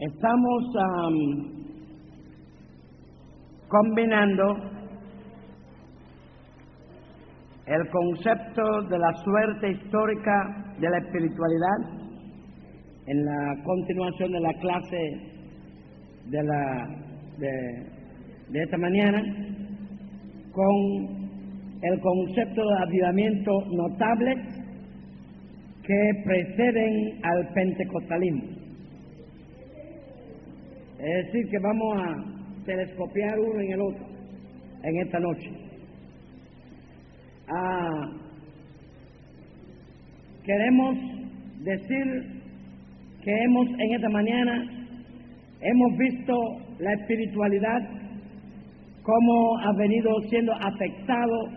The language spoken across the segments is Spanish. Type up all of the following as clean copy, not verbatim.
Estamos combinando el concepto de la suerte histórica de la espiritualidad en la continuación de la clase de esta mañana con el concepto de avivamiento notable que preceden al pentecostalismo. Es decir, que vamos a telescopiar uno en el otro en esta noche. Queremos decir que en esta mañana hemos visto la espiritualidad cómo ha venido siendo afectado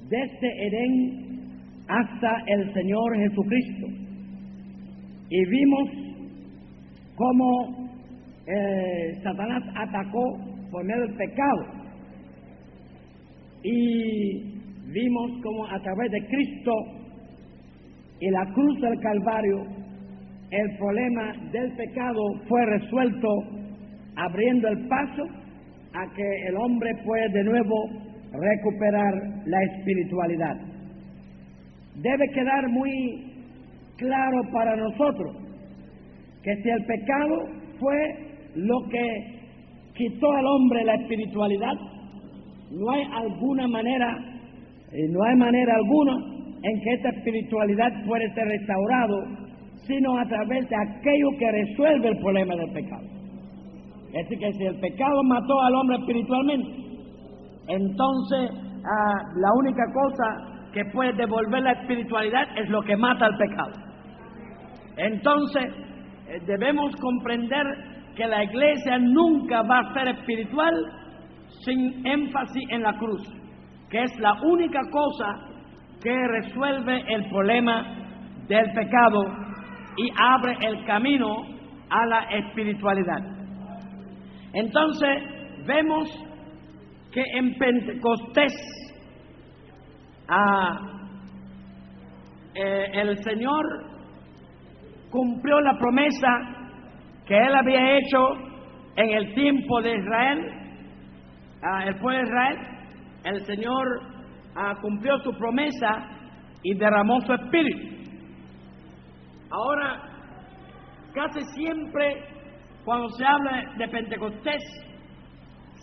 desde Edén hasta el Señor Jesucristo, y vimos cómo Satanás atacó por medio del pecado, y vimos cómo a través de Cristo y la cruz del Calvario el problema del pecado fue resuelto, abriendo el paso a que el hombre pueda de nuevo recuperar la espiritualidad. Debe quedar muy claro para nosotros que si el pecado fue lo que quitó al hombre la espiritualidad, no hay manera alguna en que esta espiritualidad puede ser restaurado, sino a través de aquello que resuelve el problema del pecado. Es decir, que si el pecado mató al hombre espiritualmente, entonces la única cosa que puede devolver la espiritualidad es lo que mata al pecado. Entonces debemos comprender que la iglesia nunca va a ser espiritual sin énfasis en la cruz, que es la única cosa que resuelve el problema del pecado y abre el camino a la espiritualidad. Entonces vemos que en Pentecostés el Señor cumplió la promesa que Él había hecho en el tiempo de Israel, el pueblo de Israel. El Señor cumplió su promesa y derramó su espíritu. Ahora, casi siempre cuando se habla de Pentecostés,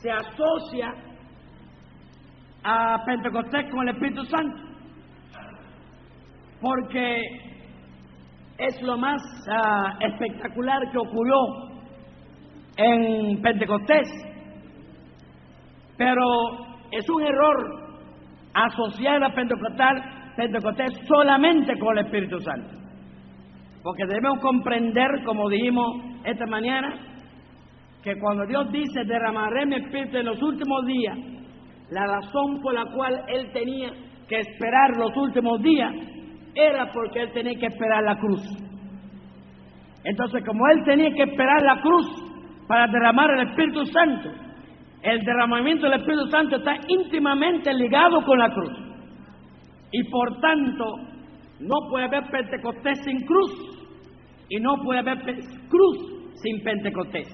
se asocia a Pentecostés con el Espíritu Santo, porque es lo más espectacular que ocurrió en Pentecostés. Pero es un error asociar a Pentecostés solamente con el Espíritu Santo, porque debemos comprender, como dijimos esta mañana, que cuando Dios dice derramaré mi espíritu en los últimos días, la razón por la cual Él tenía que esperar los últimos días era porque Él tenía que esperar la cruz. Entonces, como Él tenía que esperar la cruz para derramar el Espíritu Santo, el derramamiento del Espíritu Santo está íntimamente ligado con la cruz, y por tanto no puede haber Pentecostés sin cruz, y no puede haber cruz sin Pentecostés.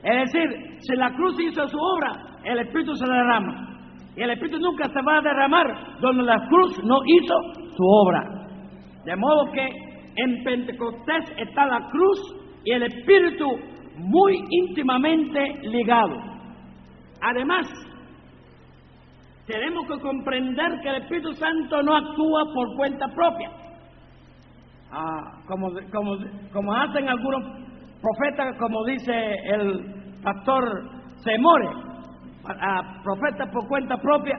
Es decir, si la cruz hizo su obra, el Espíritu se derrama, y el Espíritu nunca se va a derramar donde la cruz no hizo su obra. De modo que en Pentecostés está la cruz y el Espíritu muy íntimamente ligados. Además, tenemos que comprender que el Espíritu Santo no actúa por cuenta propia, como hacen algunos profetas, como dice el pastor Semore, profetas por cuenta propia,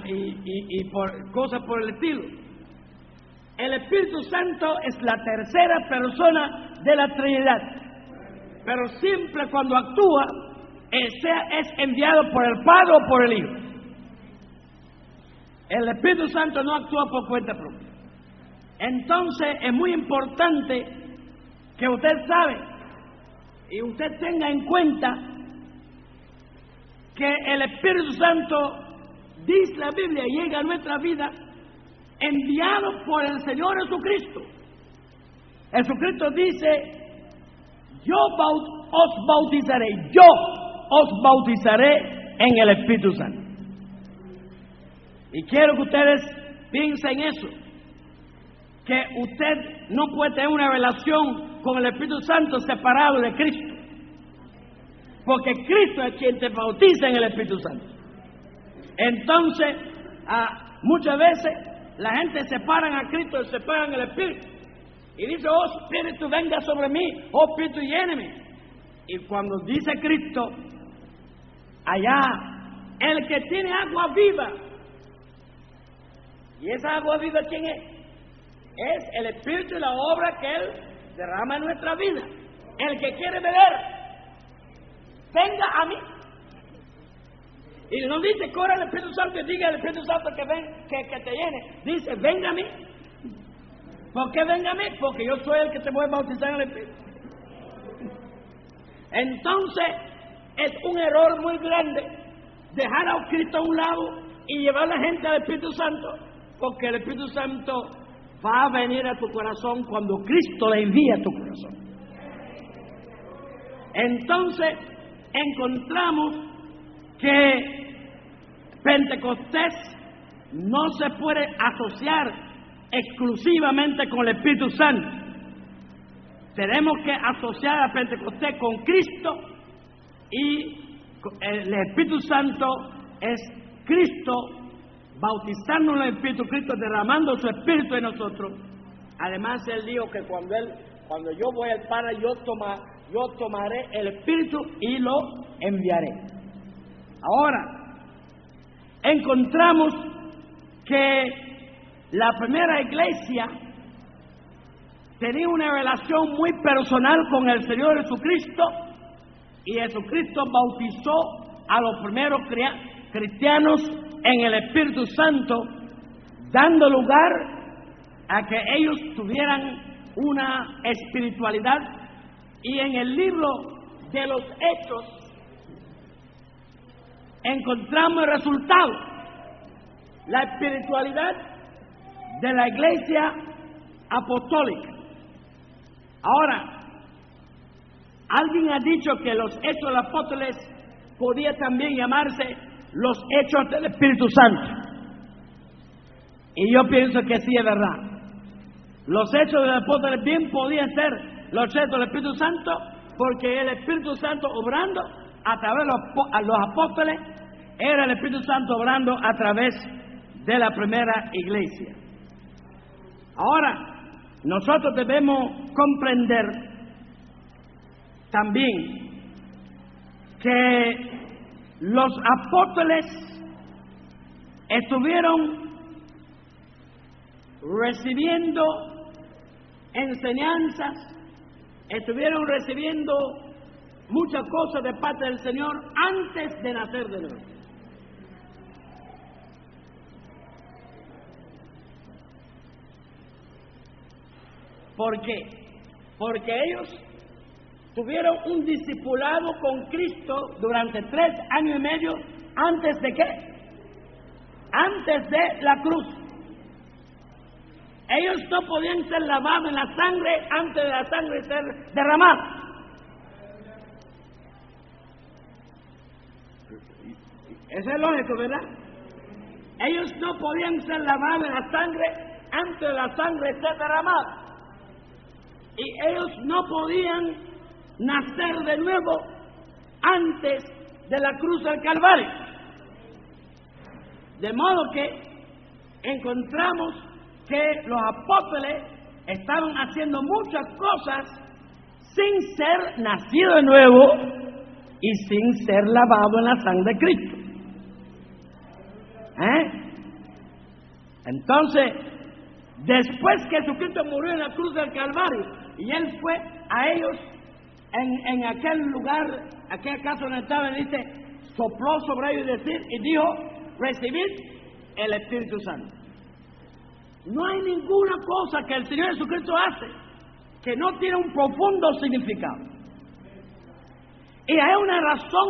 y por cosas por el estilo. El Espíritu Santo es la tercera persona de la Trinidad, pero siempre cuando actúa es enviado por el Padre o por el Hijo. El Espíritu Santo no actúa por cuenta propia. Entonces es muy importante que usted sabe y usted tenga en cuenta que el Espíritu Santo, dice la Biblia, llega a nuestra vida enviado por el Señor Jesucristo. Jesucristo dice, yo os bautizaré en el Espíritu Santo. Y quiero que ustedes piensen eso, que usted no puede tener una relación con el Espíritu Santo separado de Cristo, porque Cristo es quien te bautiza en el Espíritu Santo. Entonces, muchas veces la gente separa a Cristo y separan el Espíritu, y dice, oh Espíritu, venga sobre mí, oh Espíritu, lléneme. Y cuando dice Cristo, allá, el que tiene agua viva, ¿y esa agua viva quién es? Es el Espíritu y la obra que Él derrama en nuestra vida. El que quiere beber, venga a mí. Y no dice, corra el Espíritu Santo y diga al Espíritu Santo que te llene. Dice, venga a mí. ¿Por qué venga a mí? Porque yo soy el que te voy a bautizar en el Espíritu. Entonces, es un error muy grande dejar a Cristo a un lado y llevar a la gente al Espíritu Santo, porque el Espíritu Santo va a venir a tu corazón cuando Cristo le envía a tu corazón. Entonces, encontramos que Pentecostés no se puede asociar exclusivamente con el Espíritu Santo. Tenemos que asociar a Pentecostés con Cristo, y el Espíritu Santo es Cristo bautizándonos en el Espíritu, Cristo derramando su Espíritu en nosotros. Además, Él dijo que cuando yo voy al Padre, yo tomaré el Espíritu y lo enviaré. Ahora, encontramos que la primera iglesia tenía una relación muy personal con el Señor Jesucristo, y Jesucristo bautizó a los primeros cristianos en el Espíritu Santo, dando lugar a que ellos tuvieran una espiritualidad. Y en el libro de los Hechos encontramos el resultado, la espiritualidad de la iglesia apostólica. Ahora, alguien ha dicho que los Hechos de los Apóstoles podía también llamarse los Hechos del Espíritu Santo, y yo pienso que sí es verdad. Los Hechos de los Apóstoles bien podían ser los Hechos del Espíritu Santo, porque el Espíritu Santo obrando a través de los apóstoles era el Espíritu Santo obrando a través de la primera iglesia. Ahora, nosotros debemos comprender también que los apóstoles estuvieron recibiendo enseñanzas, estuvieron recibiendo muchas cosas de parte del Señor antes de nacer de nuevo. ¿Por qué? Porque ellos tuvieron un discipulado con Cristo durante 3 años y medio. ¿Antes de qué? Antes de la cruz. Ellos no podían ser lavados en la sangre antes de la sangre ser derramada. Eso es lógico, ¿verdad? Ellos no podían ser lavados en la sangre antes de la sangre ser derramada. Y ellos no podían nacer de nuevo antes de la cruz del Calvario. De modo que encontramos que los apóstoles estaban haciendo muchas cosas sin ser nacidos de nuevo y sin ser lavados en la sangre de Cristo. Entonces, después que Jesucristo murió en la cruz del Calvario y Él fue a ellos en aquel lugar, aquella casa donde estaban, dice, sopló sobre ellos y dijo, recibid el Espíritu Santo. No hay ninguna cosa que el Señor Jesucristo hace que no tiene un profundo significado. Y hay una razón.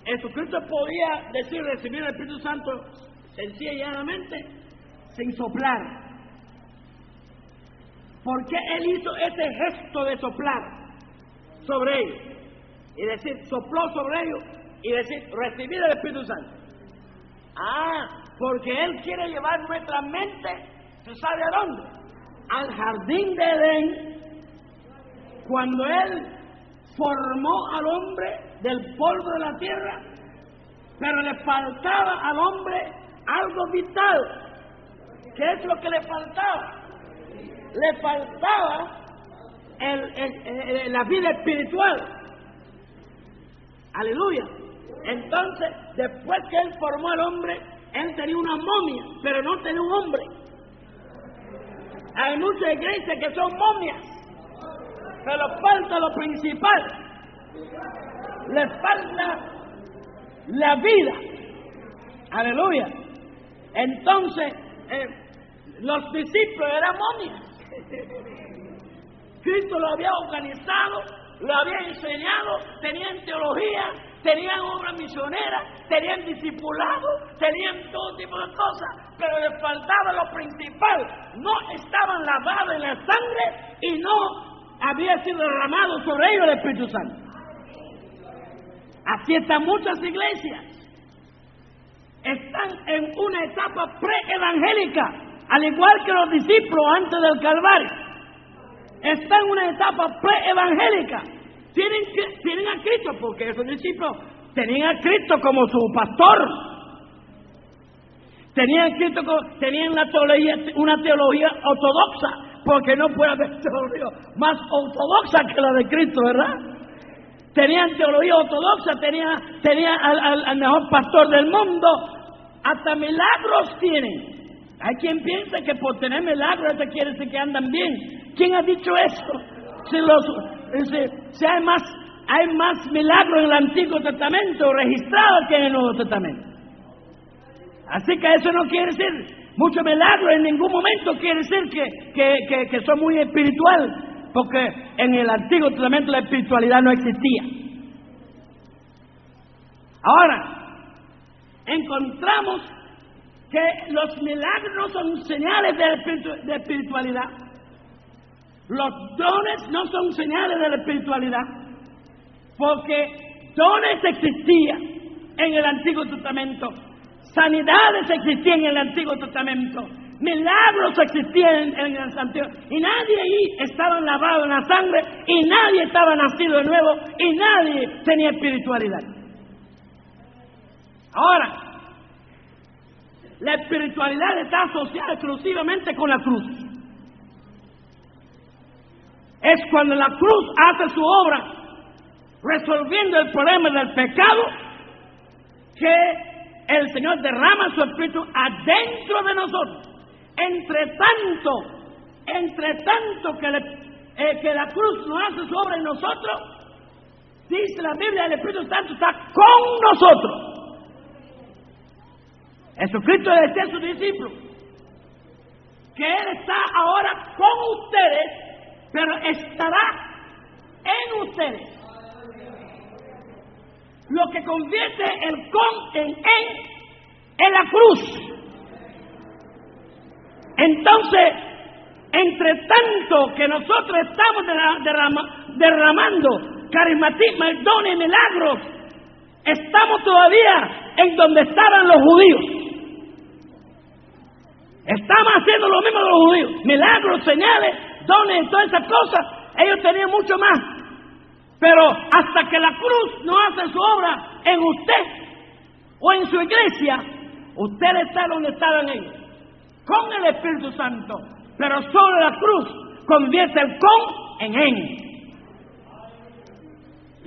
Jesucristo podía decir recibir el Espíritu Santo sencilla y llanamente, sin soplar. ¿Por qué Él hizo ese gesto de soplar sobre ellos? Y decir, sopló sobre ellos y decir, recibid el Espíritu Santo. Porque Él quiere llevar nuestra mente, ¿tú sabes a dónde? Al jardín de Edén, cuando Él formó al hombre del polvo de la tierra, pero le faltaba al hombre algo vital. ¿Qué es lo que le faltaba? Le faltaba la vida espiritual. Aleluya. Entonces, después que Él formó al hombre, Él tenía una momia, pero no tenía un hombre. Hay muchas iglesias que son momias, pero falta lo principal. Le falta la vida. Aleluya. Entonces, los discípulos eran momias. Cristo lo había organizado, lo había enseñado, tenían teología, tenían obra misionera, tenían discipulado, tenían todo tipo de cosas, pero les faltaba lo principal. No estaban lavados en la sangre y no había sido derramado sobre ellos el Espíritu Santo. Así están muchas iglesias. Están en una etapa pre-evangélica, al igual que los discípulos antes del Calvario. Están en una etapa pre-evangélica. Tienen a Cristo, porque esos discípulos tenían a Cristo como su pastor. Tenían una teología ortodoxa, porque no puede haber teología más ortodoxa que la de Cristo, ¿verdad? Tenían teología ortodoxa, tenían al mejor pastor del mundo, hasta milagros tienen. Hay quien piensa que por tener milagros eso quiere decir que andan bien. ¿Quién ha dicho eso? Si hay más milagros en el Antiguo Testamento registrados que en el Nuevo Testamento. Así que eso no quiere decir mucho milagro, en ningún momento quiere decir que son muy espiritual, porque en el Antiguo Testamento la espiritualidad no existía. Ahora, encontramos que los milagros no son señales de espiritualidad. Los dones no son señales de la espiritualidad, porque dones existían en el Antiguo Testamento, sanidades existían en el Antiguo Testamento, milagros existían en el Antiguo, y nadie ahí estaba lavado en la sangre, y nadie estaba nacido de nuevo, y nadie tenía espiritualidad. Ahora, la espiritualidad está asociada exclusivamente con la cruz. Es cuando la cruz hace su obra resolviendo el problema del pecado, que el Señor derrama su Espíritu adentro de nosotros. Entre tanto que la cruz no hace su obra en nosotros, dice la Biblia, el Espíritu Santo está con nosotros. Jesucristo le decía a sus discípulos que Él está ahora con ustedes, pero estará en ustedes. Lo que convierte el con en es la cruz. Entonces, entre tanto que nosotros estamos derramando carismatismo, dones y milagros, estamos todavía en donde estaban los judíos. Estamos haciendo lo mismo de los judíos. Milagros, señales, dones y todas esas cosas. Ellos tenían mucho más. Pero hasta que la cruz no hace su obra en usted o en su iglesia, usted está donde estaban ellos, con el Espíritu Santo. Pero sobre la cruz convierte el con en en.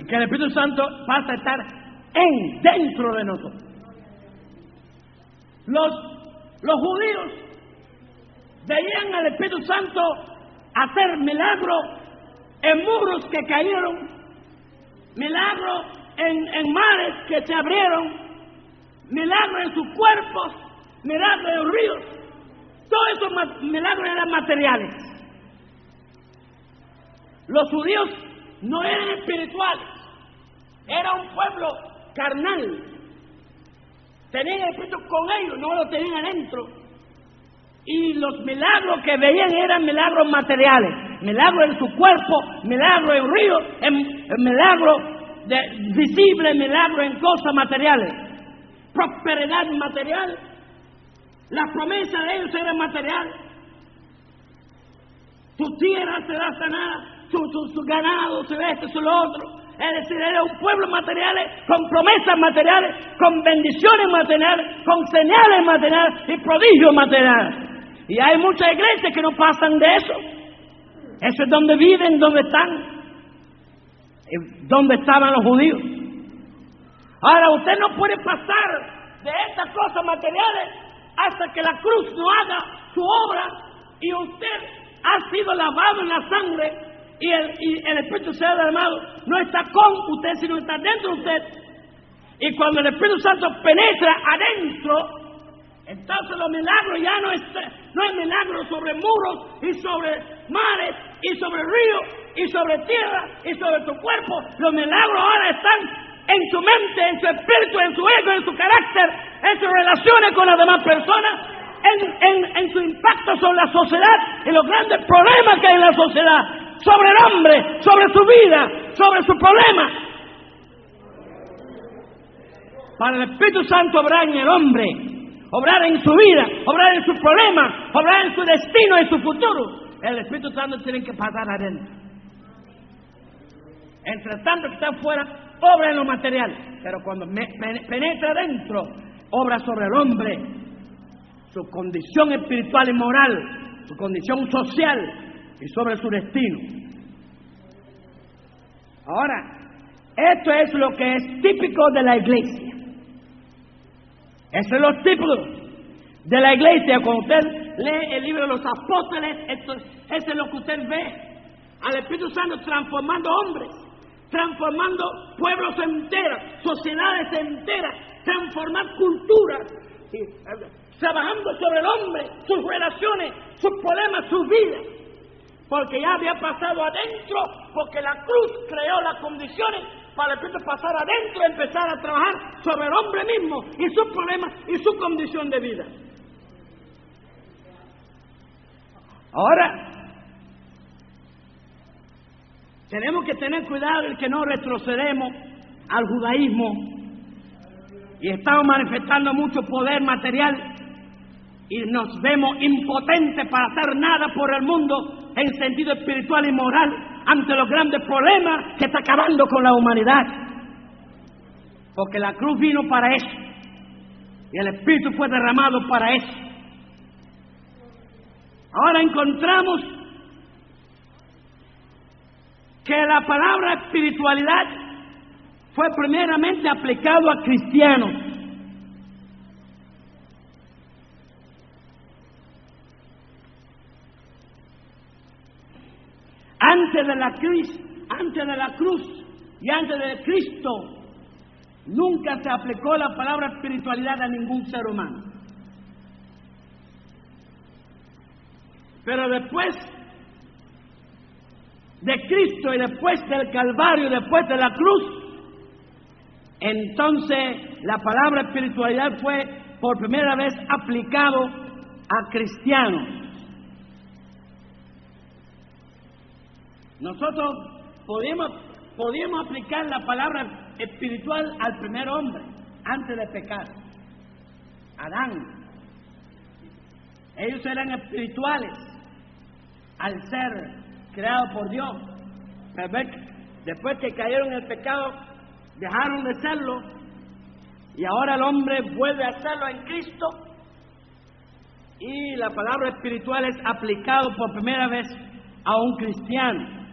Y que el Espíritu Santo pasa a estar dentro de nosotros. Los judíos veían al Espíritu Santo hacer milagros en muros que cayeron, milagros en mares que se abrieron, milagros en sus cuerpos, milagros en ríos. Todos esos milagros eran materiales. Los judíos no eran espirituales, era un pueblo carnal. Tenían el Espíritu con ellos, no lo tenían adentro. y los milagros que veían eran milagros materiales, milagros en su cuerpo, milagros en ríos, milagros visibles, milagros en cosas materiales, prosperidad material. La promesa de ellos era material. Tu tierra será sanada, su ganado será esto, su lo otro. Es decir, era un pueblo material, con promesas materiales, con bendiciones materiales, con señales materiales y prodigios materiales. Y hay muchas iglesias que no pasan de eso. Eso es donde viven, donde están, donde estaban los judíos. Ahora, usted no puede pasar de estas cosas materiales hasta que la cruz no haga su obra y usted ha sido lavado en la sangre y el Espíritu Santo derramado no está con usted, sino está dentro de usted. Y cuando el Espíritu Santo penetra adentro, entonces los milagros ya no es milagros sobre muros y sobre mares y sobre ríos y sobre tierra y sobre tu cuerpo. Los milagros ahora están en su mente, en su espíritu, en su ego, en su carácter, en sus relaciones con las demás personas, en su impacto sobre la sociedad y los grandes problemas que hay en la sociedad, sobre el hombre, sobre su vida, sobre su problema. Para el Espíritu Santo obrar en el hombre, obrar en su vida, obrar en su problema, obrar en su destino, en su futuro, el Espíritu Santo tiene que pasar adentro. Entre tanto que está afuera, obra en lo material, pero cuando penetra adentro, obra sobre el hombre, su condición espiritual y moral, su condición social y sobre su destino. Ahora, esto es lo que es típico de la iglesia. Eso es lo típico de la iglesia. Cuando usted lee el libro de los apóstoles, eso es lo que usted ve. Al Espíritu Santo transformando hombres, transformando pueblos enteros, sociedades enteras, transformar culturas, trabajando sobre el hombre, sus relaciones, sus problemas, sus vidas, porque ya había pasado adentro, porque la cruz creó las condiciones para el Espíritu pasar adentro y empezar a trabajar sobre el hombre mismo y sus problemas y su condición de vida. Ahora, tenemos que tener cuidado de que no retrocedemos al judaísmo y estamos manifestando mucho poder material y nos vemos impotentes para hacer nada por el mundo en sentido espiritual y moral ante los grandes problemas que está acabando con la humanidad. Porque la cruz vino para eso y el Espíritu fue derramado para eso. Ahora encontramos que la palabra espiritualidad fue primeramente aplicado a cristianos. Antes de la cruz y antes de Cristo, nunca se aplicó la palabra espiritualidad a ningún ser humano. Pero después de Cristo y después del Calvario, después de la cruz, entonces la palabra espiritualidad fue por primera vez aplicado a cristianos. Nosotros podíamos aplicar la palabra espiritual al primer hombre antes de pecar, Adán. Ellos eran espirituales al ser creado por Dios, pero después que cayeron en el pecado dejaron de serlo y ahora el hombre vuelve a serlo en Cristo y la palabra espiritual es aplicado por primera vez a un cristiano.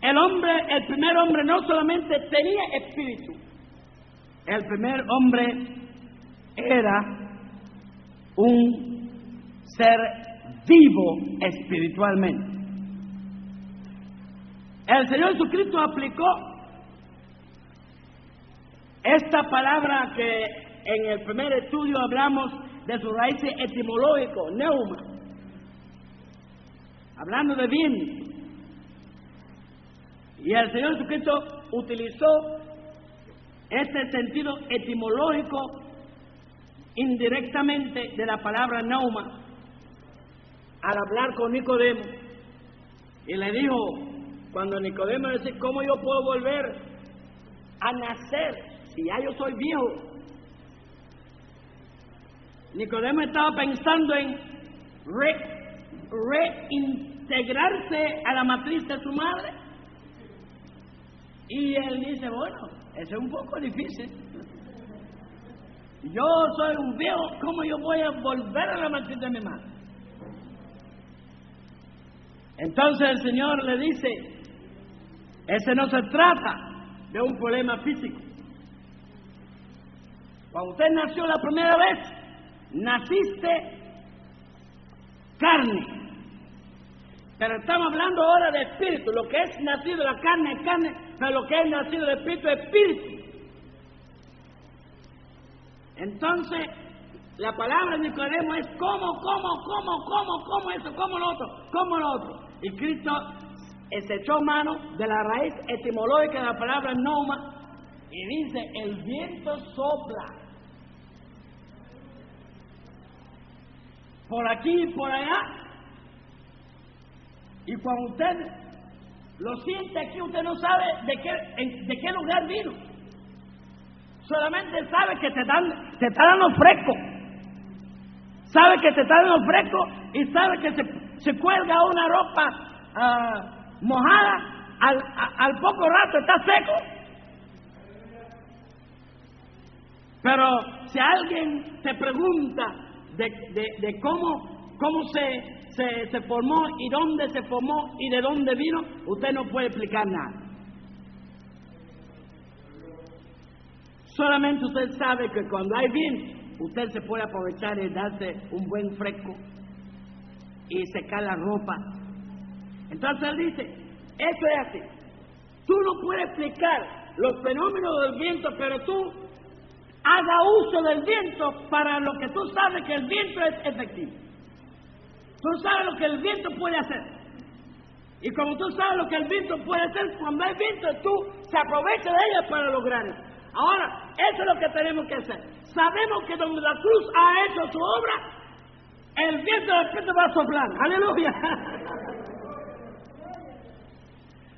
El primer hombre no solamente tenía espíritu, el primer hombre era un ser vivo espiritualmente. El Señor Jesucristo aplicó esta palabra que en el primer estudio hablamos de su raíz etimológico, neuma, hablando de viento. Y el Señor Jesucristo utilizó este sentido etimológico indirectamente de la palabra Neuma al hablar con Nicodemo y le dijo, cuando Nicodemo le dice, ¿cómo yo puedo volver a nacer si ya yo soy viejo? Nicodemo estaba pensando en reintegrarse a la matriz de su madre, y él dice, bueno, eso es un poco difícil. Yo soy un viejo, ¿cómo yo voy a volver a la matriz de mi madre? Entonces el Señor le dice, ese no se trata de un problema físico. Cuando usted nació la primera vez, naciste carne. Pero estamos hablando ahora de espíritu. Lo que es nacido de la carne es carne, pero lo que es nacido del espíritu es espíritu. Entonces, la palabra de Nicodemo es cómo eso, cómo lo otro. Y Cristo se echó mano de la raíz etimológica de la palabra Neuma y dice, el viento sopla por aquí y por allá, y cuando usted lo siente aquí, usted no sabe de qué lugar vino. Solamente sabe que te está dando fresco. Sabe que te está dando fresco y sabe que se cuelga una ropa mojada, al poco rato está seco. Pero si alguien te pregunta de cómo se formó y dónde se formó y de dónde vino, usted no puede explicar nada. Solamente usted sabe que cuando hay viento, usted se puede aprovechar y darse un buen fresco y secar la ropa. Entonces él dice, eso es así. Tú no puedes explicar los fenómenos del viento, pero tú haga uso del viento para lo que tú sabes que el viento es efectivo. Tú sabes lo que el viento puede hacer. Y como tú sabes lo que el viento puede hacer, cuando hay viento, tú se aprovecha de ella para lograr eso. Ahora, eso es lo que tenemos que hacer. Sabemos que donde la cruz ha hecho su obra, el viento del Espíritu va a soplar. ¡Aleluya!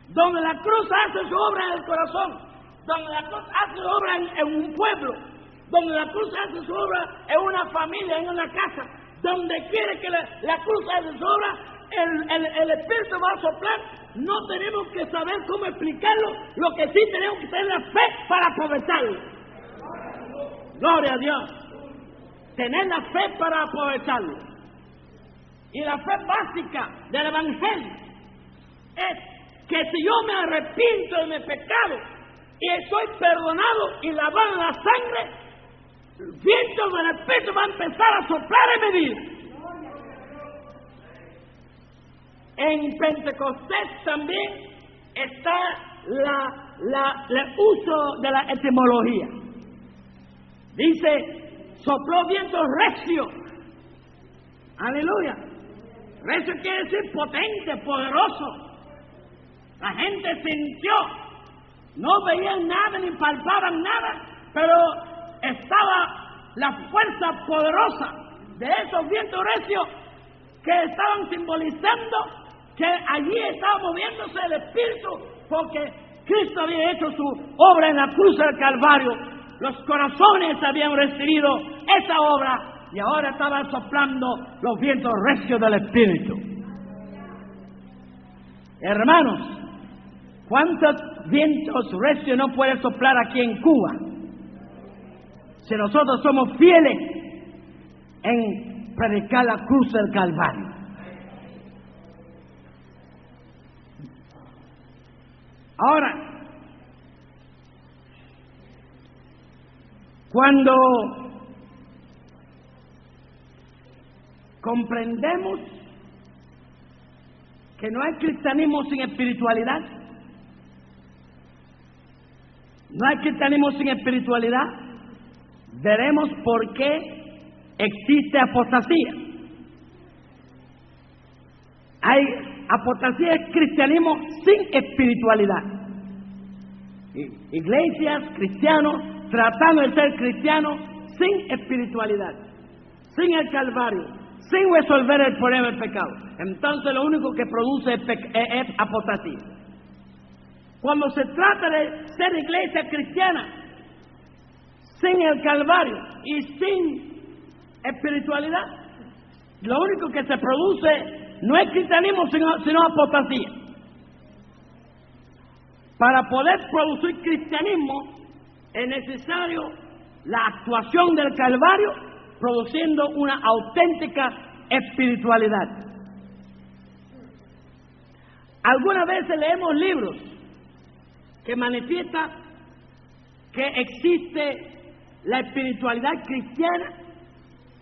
Donde la cruz hace su obra en el corazón, donde la cruz hace su obra en un pueblo, donde la cruz hace su obra en una familia, en una casa, donde quiere que la cruz hace su obra, el Espíritu va a soplar. No tenemos que saber cómo explicarlo, lo que sí tenemos que tener la fe para aprovecharlo. Gloria a Dios. Tener la fe para aprovecharlo. Y la fe básica del Evangelio es que si yo me arrepiento de mi pecado y estoy perdonado y lavado en la sangre, el viento del Espíritu va a empezar a soplar en mi vida. En Pentecostés también está el uso de la etimología. Dice, sopló viento recio. Aleluya. Recio quiere decir potente, poderoso. La gente sintió, no veían nada ni palpaban nada, pero estaba la fuerza poderosa de esos vientos recios que estaban simbolizando que allí estaba moviéndose el Espíritu, porque Cristo había hecho su obra en la cruz del Calvario. Los corazones habían recibido esa obra y ahora estaban soplando los vientos recios del Espíritu. Hermanos, ¿cuántos vientos recios no puede soplar aquí en Cuba? Si nosotros somos fieles en predicar la cruz del Calvario. Ahora, cuando comprendemos que no hay cristianismo sin espiritualidad, no hay cristianismo sin espiritualidad, veremos por qué existe apostasía. Hay apostasía, es cristianismo sin espiritualidad. Iglesias, cristianos, tratando de ser cristianos sin espiritualidad, sin el Calvario, sin resolver el problema del pecado, entonces lo único que produce es apostasía. Cuando se trata de ser iglesia cristiana, sin el Calvario y sin espiritualidad, lo único que se produce no es cristianismo, sino apostasía. Para poder producir cristianismo es necesario la actuación del Calvario, produciendo una auténtica espiritualidad. Algunas veces leemos libros que manifiestan que existe la espiritualidad cristiana,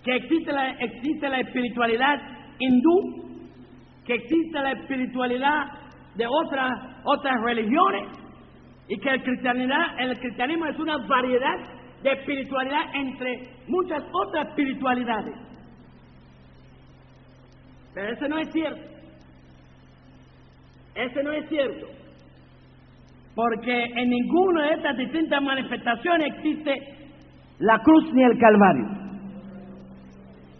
que existe la espiritualidad hindú, que existe la espiritualidad de otras religiones, y que el cristianismo es una variedad de espiritualidad entre muchas otras espiritualidades. Pero eso no es cierto. Eso no es cierto. Porque en ninguna de estas distintas manifestaciones existe la cruz ni el Calvario.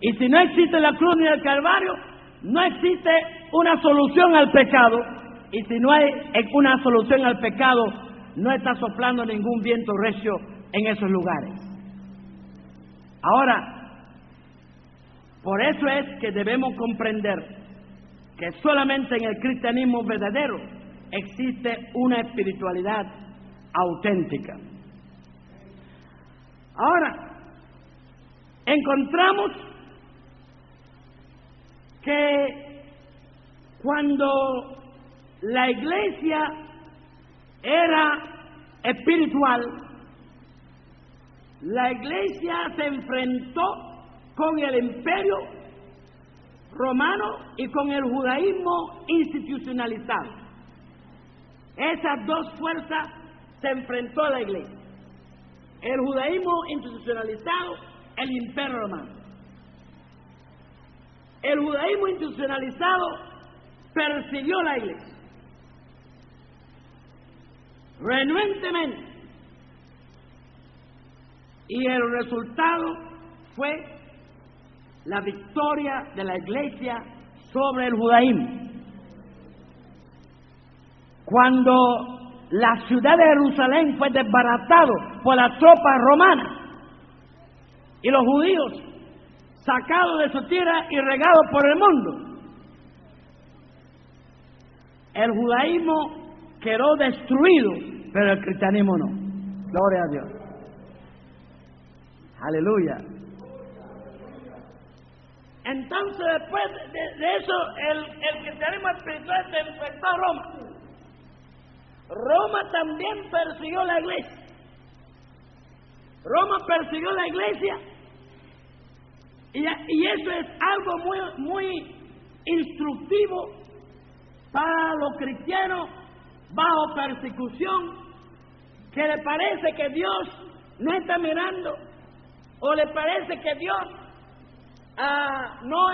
Y si no existe la cruz ni el Calvario, no existe una solución al pecado. Y si no hay una solución al pecado, no está soplando ningún viento recio en esos lugares. Ahora, por eso es que debemos comprender que solamente en el cristianismo verdadero existe una espiritualidad auténtica. Ahora, encontramos que cuando la iglesia era espiritual, la iglesia se enfrentó con el imperio romano y con el judaísmo institucionalizado. Esas dos fuerzas se enfrentó a la iglesia: el judaísmo institucionalizado, el imperio romano. El judaísmo institucionalizado persiguió la iglesia renuentemente, y el resultado fue la victoria de la iglesia sobre el judaísmo. Cuando la ciudad de Jerusalén fue desbaratado por las tropas romanas y los judíos sacados de su tierra y regados por el mundo, el judaísmo quedó destruido, pero el cristianismo no. Gloria a Dios. Aleluya. Entonces, después de eso, el cristianismo espiritual se enfrentó a Roma. Roma también persiguió la iglesia. Roma persiguió la iglesia, y eso es algo muy instructivo para los cristianos bajo persecución, que le parece que Dios no está mirando, o le parece que Dios no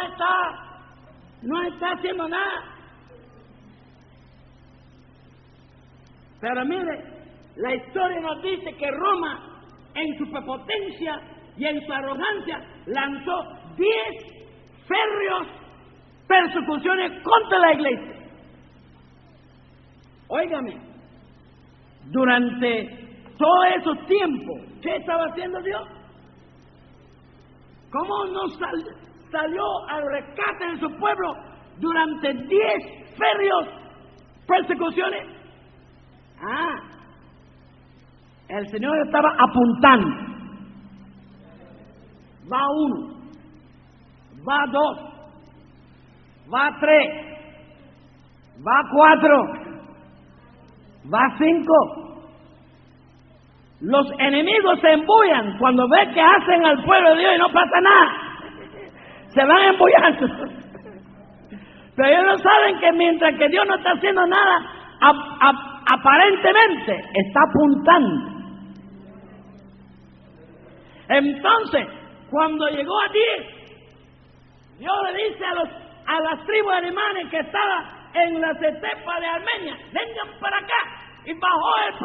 está haciendo nada. Pero mire, la historia nos dice que Roma, en su prepotencia y en su arrogancia, lanzó 10 férreos persecuciones contra la iglesia. Óigame, durante todos esos tiempos, ¿qué estaba haciendo Dios? ¿Cómo no salió al rescate de su pueblo durante 10 férreos persecuciones? El Señor estaba apuntando. Va 1, va 2, va 3, va 4, va 5. Los enemigos se embullan cuando ven que hacen al pueblo de Dios y no pasa nada. Se van embullando. Pero ellos no saben que mientras que Dios no está haciendo nada, aparentemente está apuntando. Entonces, cuando llegó a 10, Dios le dice a las tribus alemanes que estaban en las estepas de Armenia: vengan para acá. Y bajó la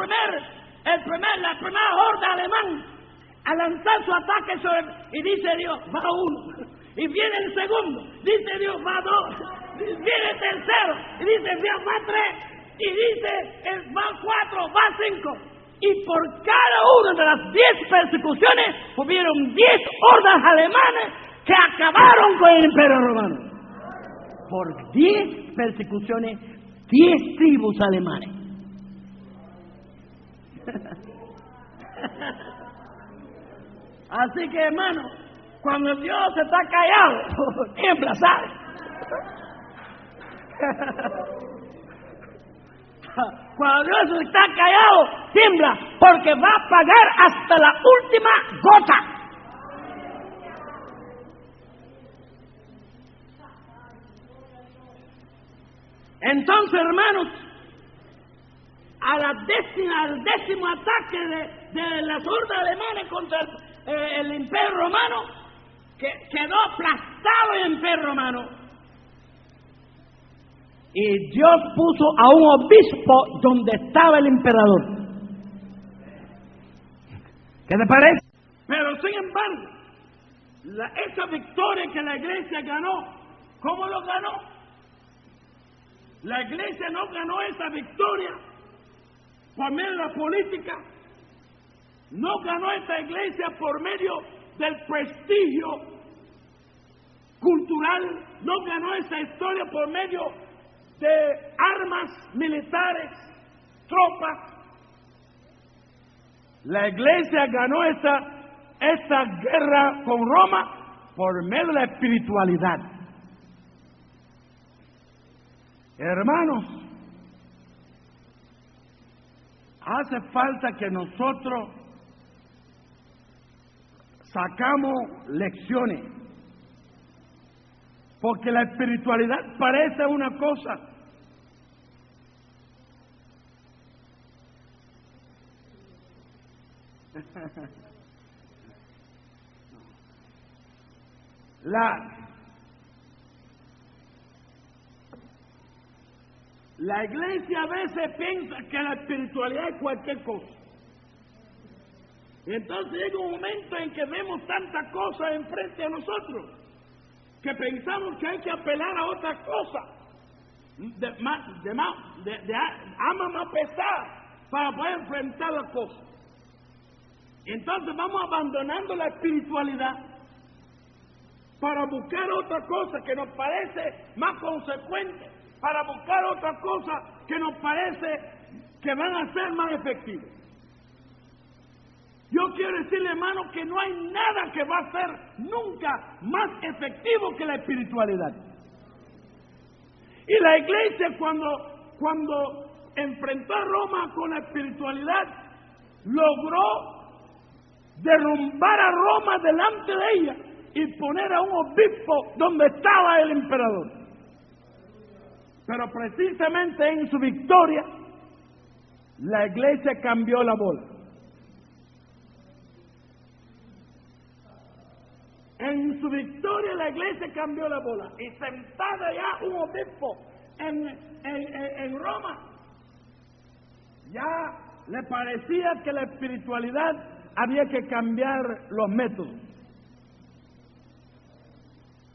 primera horda alemán a lanzar su ataque y dice Dios, va uno. Y viene el segundo, dice Dios, va dos. Viene el tercero, y dice Dios, va tres. Y dice, va cuatro, va cinco. Y por cada una de las 10 persecuciones, hubieron 10 hordas alemanes que acabaron con el Imperio Romano. Por 10 persecuciones, 10 tribus alemanes. Así que, hermano, cuando Dios está callado, tiembla, ¿sabes? Cuando Dios está callado, tiembla, porque va a pagar hasta la última gota. Entonces, hermanos, al décimo ataque de las hordas alemanas contra el Imperio Romano, que quedó aplastado el Imperio Romano, y Dios puso a un obispo donde estaba el emperador. ¿Qué te parece? Pero sin embargo, esa victoria que la iglesia ganó, ¿cómo lo ganó? La iglesia no ganó esa victoria por medio de la política, no ganó esa iglesia por medio del prestigio cultural, no ganó esa historia por medio de armas militares, tropas. La iglesia ganó esta guerra con Roma por medio de la espiritualidad. Hermanos, hace falta que nosotros sacamos lecciones, porque la espiritualidad parece una cosa, la iglesia a veces piensa que la espiritualidad es cualquier cosa. Y entonces llega un momento en que vemos tantas cosas enfrente a nosotros que pensamos que hay que apelar a otra cosa de arma más pesada para poder enfrentar las cosas. Entonces vamos abandonando la espiritualidad para buscar otra cosa que nos parece más consecuente, para buscar otra cosa que nos parece que van a ser más efectivos. Yo quiero decirle, hermano, que no hay nada que va a ser nunca más efectivo que la espiritualidad. Y la iglesia cuando enfrentó a Roma con la espiritualidad, logró derrumbar a Roma delante de ella y poner a un obispo donde estaba el emperador. Pero precisamente en su victoria, la iglesia cambió la bola. En su victoria la iglesia cambió la bola. Y sentada ya un obispo en Roma, ya le parecía que la espiritualidad había que cambiar los métodos.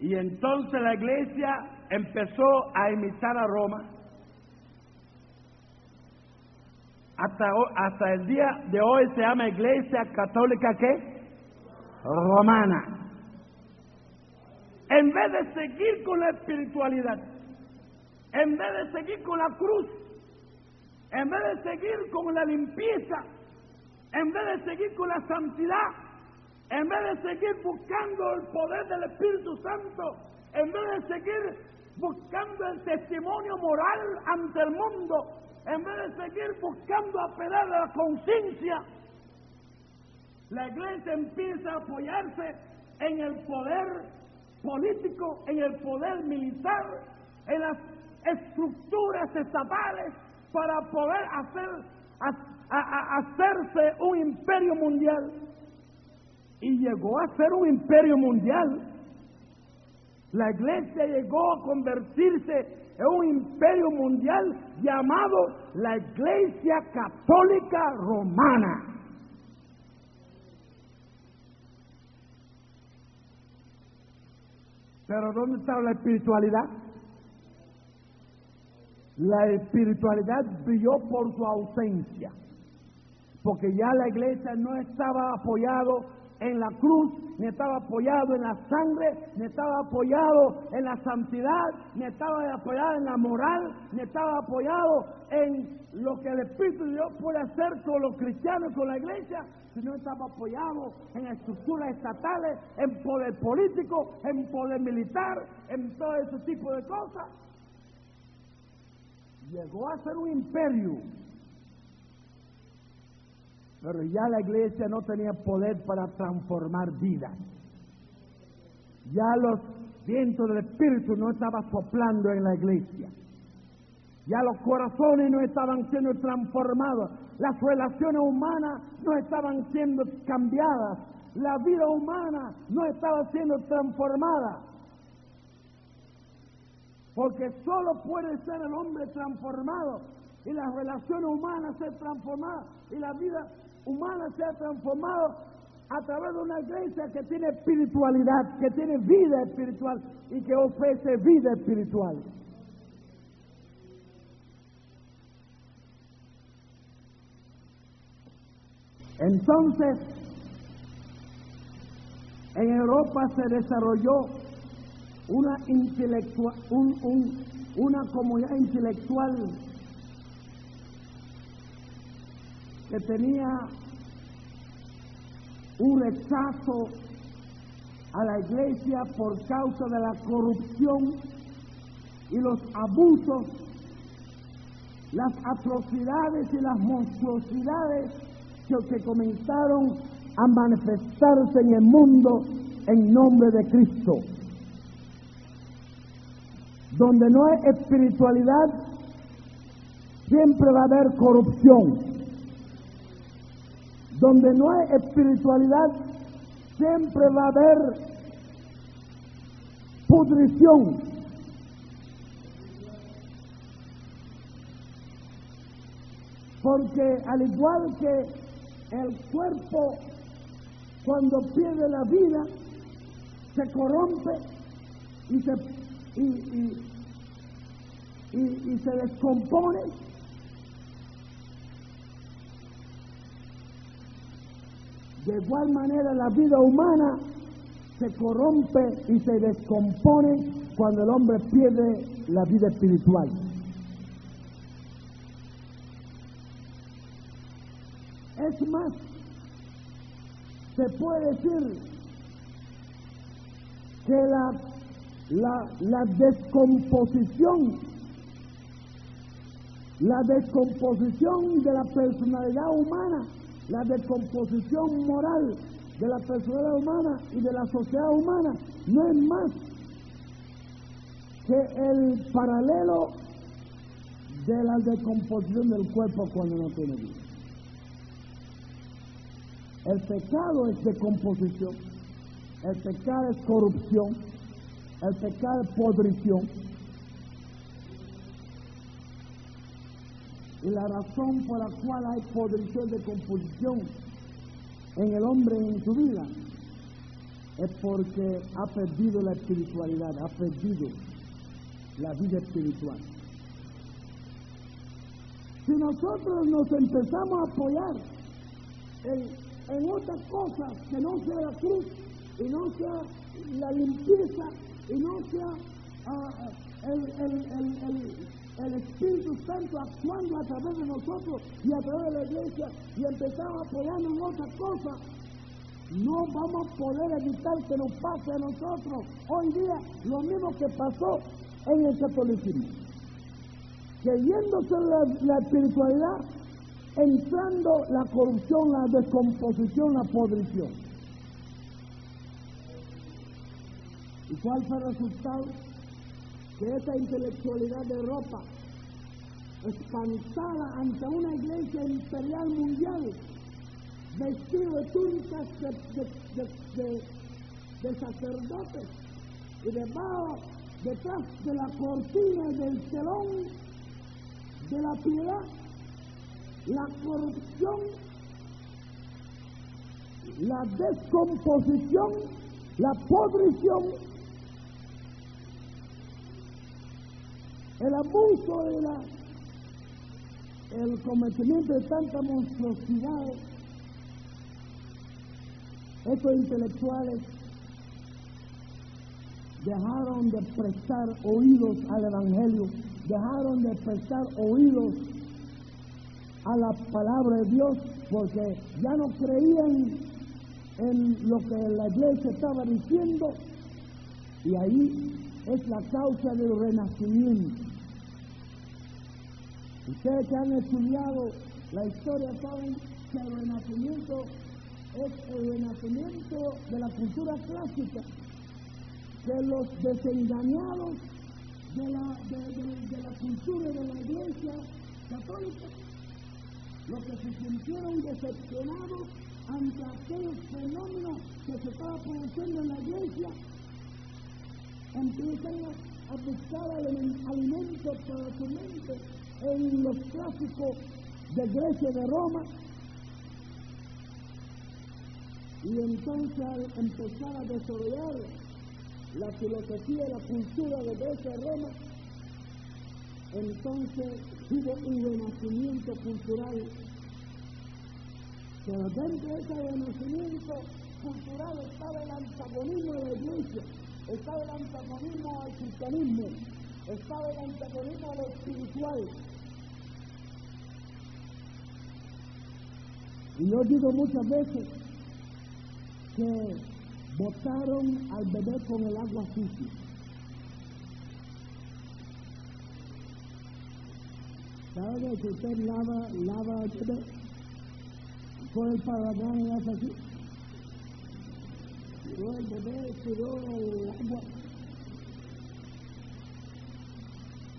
Y entonces la iglesia empezó a imitar a Roma. Hasta el día de hoy se llama Iglesia Católica ¿qué? Romana. En vez de seguir con la espiritualidad, en vez de seguir con la cruz, en vez de seguir con la limpieza, en vez de seguir con la santidad, en vez de seguir buscando el poder del Espíritu Santo, en vez de seguir buscando el testimonio moral ante el mundo, en vez de seguir buscando apelar a la conciencia, la iglesia empieza a apoyarse en el poder político, en el poder militar, en las estructuras estatales para poder hacerse un imperio mundial. Y llegó a ser un imperio mundial. La iglesia llegó a convertirse en un imperio mundial llamado la Iglesia Católica Romana. Pero ¿dónde estaba la espiritualidad? La espiritualidad brilló por su ausencia, porque ya la iglesia no estaba apoyado en la cruz, ni estaba apoyado en la sangre, ni estaba apoyado en la santidad, ni estaba apoyado en la moral, ni estaba apoyado en lo que el Espíritu de Dios puede hacer con los cristianos, con la iglesia, sino estaba apoyado en estructuras estatales, en poder político, en poder militar, en todo ese tipo de cosas. Llegó a ser un imperio, pero ya la iglesia no tenía poder para transformar vidas. Ya los vientos del Espíritu no estaban soplando en la iglesia. Ya los corazones no estaban siendo transformados. Las relaciones humanas no estaban siendo cambiadas. La vida humana no estaba siendo transformada. Porque solo puede ser el hombre transformado y las relaciones humanas ser transformadas y la vida humana ser transformada a través de una iglesia que tiene espiritualidad, que tiene vida espiritual y que ofrece vida espiritual. Entonces, en Europa se desarrolló una comunidad intelectual que tenía un rechazo a la iglesia por causa de la corrupción y los abusos, las atrocidades y las monstruosidades que comenzaron a manifestarse en el mundo en nombre de Cristo. Donde no hay espiritualidad, siempre va a haber corrupción. Donde no hay espiritualidad, siempre va a haber pudrición. Porque al igual que el cuerpo, cuando pierde la vida, se corrompe y se descompone, de igual manera la vida humana se corrompe y se descompone cuando el hombre pierde la vida espiritual. Es más, se puede decir que la descomposición de la personalidad humana, la descomposición moral de la personalidad humana y de la sociedad humana no es más que el paralelo de la descomposición del cuerpo cuando no tiene vida. El pecado es descomposición, el pecado es corrupción, el pecado es podrición. Y la razón por la cual hay podrición de composición en el hombre en su vida es porque ha perdido la espiritualidad, ha perdido la vida espiritual. Si nosotros nos empezamos a apoyar en otras cosas que no sea la cruz y no sea la limpieza y no sea el Espíritu Santo actuando a través de nosotros y a través de la iglesia, y empezamos a apoyarnos en otras cosas, no vamos a poder evitar que nos pase a nosotros hoy día lo mismo que pasó en el catolicismo, que yéndose la espiritualidad, entrando la corrupción, la descomposición, la podrición. ¿Y cuál fue el resultado? Que esa intelectualidad de Europa, espantada ante una iglesia imperial mundial, vestido de túnicas de sacerdotes, y detrás de la cortina del telón de la piedad, la corrupción, la descomposición, la podrición el abuso el cometimiento de tanta monstruosidad. Estos intelectuales dejaron de prestar oídos al Evangelio, dejaron de prestar oídos a la palabra de Dios, porque ya no creían en lo que la iglesia estaba diciendo, y ahí es la causa del renacimiento. Ustedes que han estudiado la historia saben que el renacimiento es el renacimiento de la cultura clásica, de los desengañados de la cultura de la iglesia católica, los que se sintieron decepcionados ante aquellos fenómenos que se estaban produciendo en la iglesia, empiezan a buscar alimento para su mente en los clásicos de Grecia y de Roma, y entonces al empezar a desarrollar la filosofía y la cultura de Grecia y Roma, entonces hubo un renacimiento cultural. Pero dentro de ese renacimiento cultural estaba el antagonismo de la iglesia, estaba el antagonismo al cristianismo, estaba el antagonismo a lo espiritual. Y yo digo muchas veces que botaron al bebé con el agua sucia. ¿Sabe que usted lava al bebé con el paladar y hace así? Tiró el bebé, tiró el agua.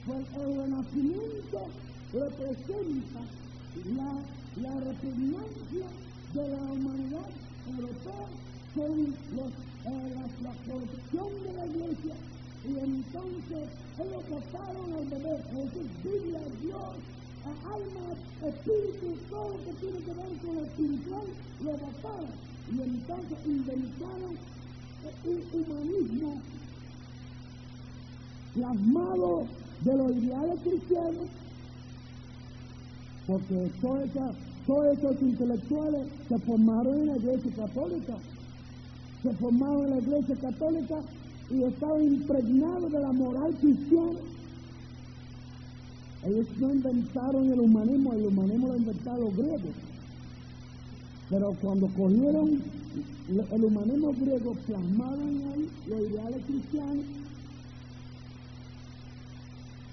Pues el renacimiento representa la repugnancia de la humanidad europea con la corrupción de la iglesia, y entonces ellos botaron al bebé, es decir, Biblia, Dios, alma, espíritu, todo lo que tiene que ver con lo espiritual, lo botaron, y entonces inventaron un humanismo plasmado de los ideales cristianos, porque todos esos intelectuales se formaron en la iglesia católica, y estaban impregnados de la moral cristiana. Ellos no inventaron el humanismo lo inventaron los griegos, pero cuando cogieron el humanismo griego, plasmaron ahí los ideales cristianos,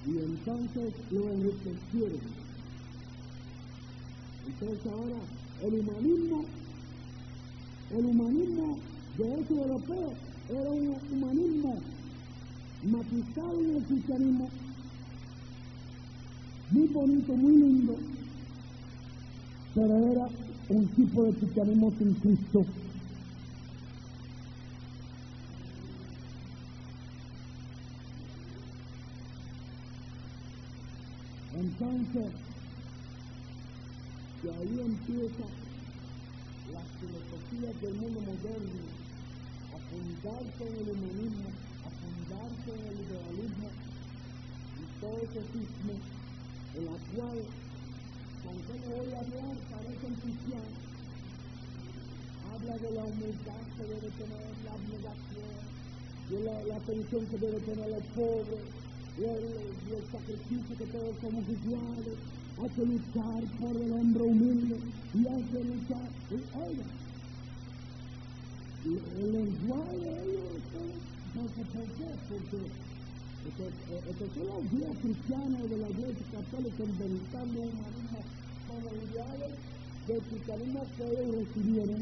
y entonces lo enriquecieron. Entonces ahora el humanismo de esos europeos era un humanismo matizado en el cristianismo, muy bonito, muy lindo, pero era un tipo de cristianismo sin Cristo. Entonces, de ahí empieza las filosofías del mundo moderno a fundarse en el humanismo, a fundarse en el liberalismo y todo ese cisma en la cual, con que no voy a hablar, parecen cristianos. Habla de la humildad que debe tener, la abnegación, de la atención que debe tener el pobre, y el sacrificio, que todos somos iguales. Hay que luchar por el hombre humilde, y hay que luchar. El lenguaje de ellos, ¿por qué? Porque son los días cristianos de la iglesia católica inventando un humanismo con los ideales del cristianismo que ellos recibieron.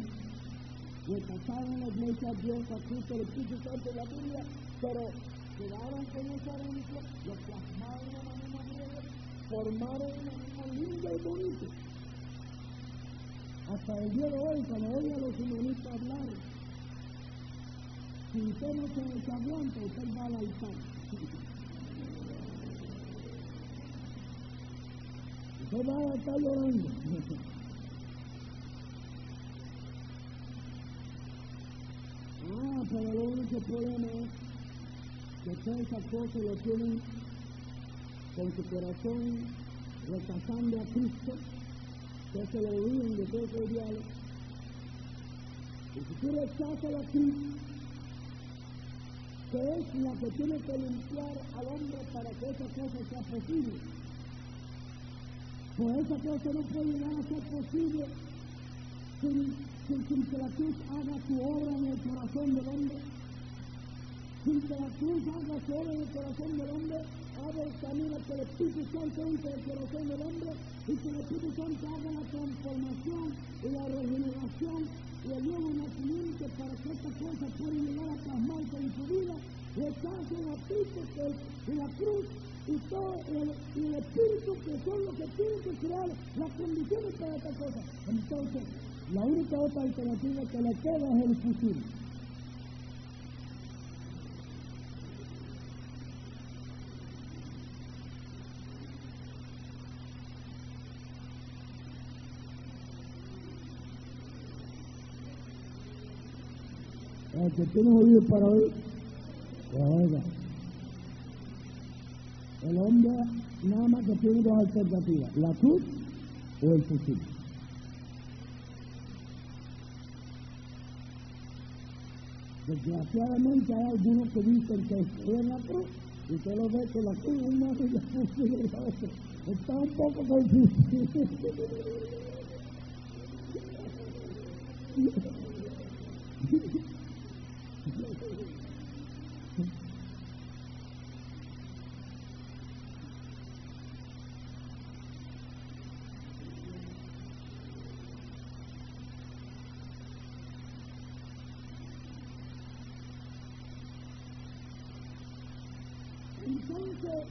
Rechazaron la iglesia a Dios, a Cristo, el Espíritu Santo de la Biblia, pero quedaron con ese herencia, lo plasmaron en un humanismo griego, formaron un humanismo lindo y bonito. Hasta el día de hoy, cuando oye a los humanistas hablar, si usted no se aguanta, usted va al altar. Usted va a estar llorando. Pero el único problema es que todas esas cosas lo tienen con su corazón rechazando a Cristo, que es el origen de todos los diálogos. Y si tú rechazas a Cristo, que es la que tiene que limpiar al hombre para que esa cosa sea posible, pues esa cosa no puede llegar a ser posible sin que la cruz haga su obra en el corazón del hombre. Sin que la cruz haga su obra en el corazón del hombre, abre el camino que el Espíritu Santo entre el corazón del hombre y que el Espíritu Santo haga la transformación y la regeneración y el nuevo nacimiento para que esta cosa pueda llegar a plasmarse en su vida. Rechacen a Cristo y la cruz y todo el Espíritu, que son los que tienen que crear las condiciones para esta cosa. Entonces, la única otra alternativa que le queda es el futuro. El que tiene oído para oír, que oiga. El hombre nada más que tiene dos alternativas, la cruz o el futuro. Desgraciadamente hay algunos que dicen que es la cruz y usted lo ve que la cruz es una y la cruz es la otra. Está un poco confuso. Entonces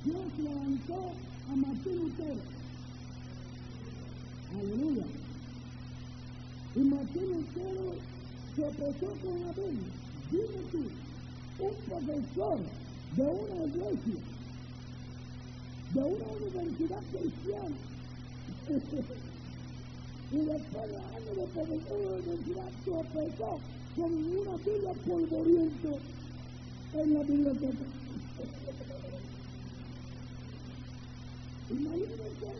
Dios levantó a Martín Lutero. Aleluya. Y Martín Lutero se opusó con la Biblia. Dime tú, un profesor de una iglesia, de una universidad cristiana, y después de años de profesor de la universidad se opusó con una Biblia polvorienta en la biblioteca. Imagínense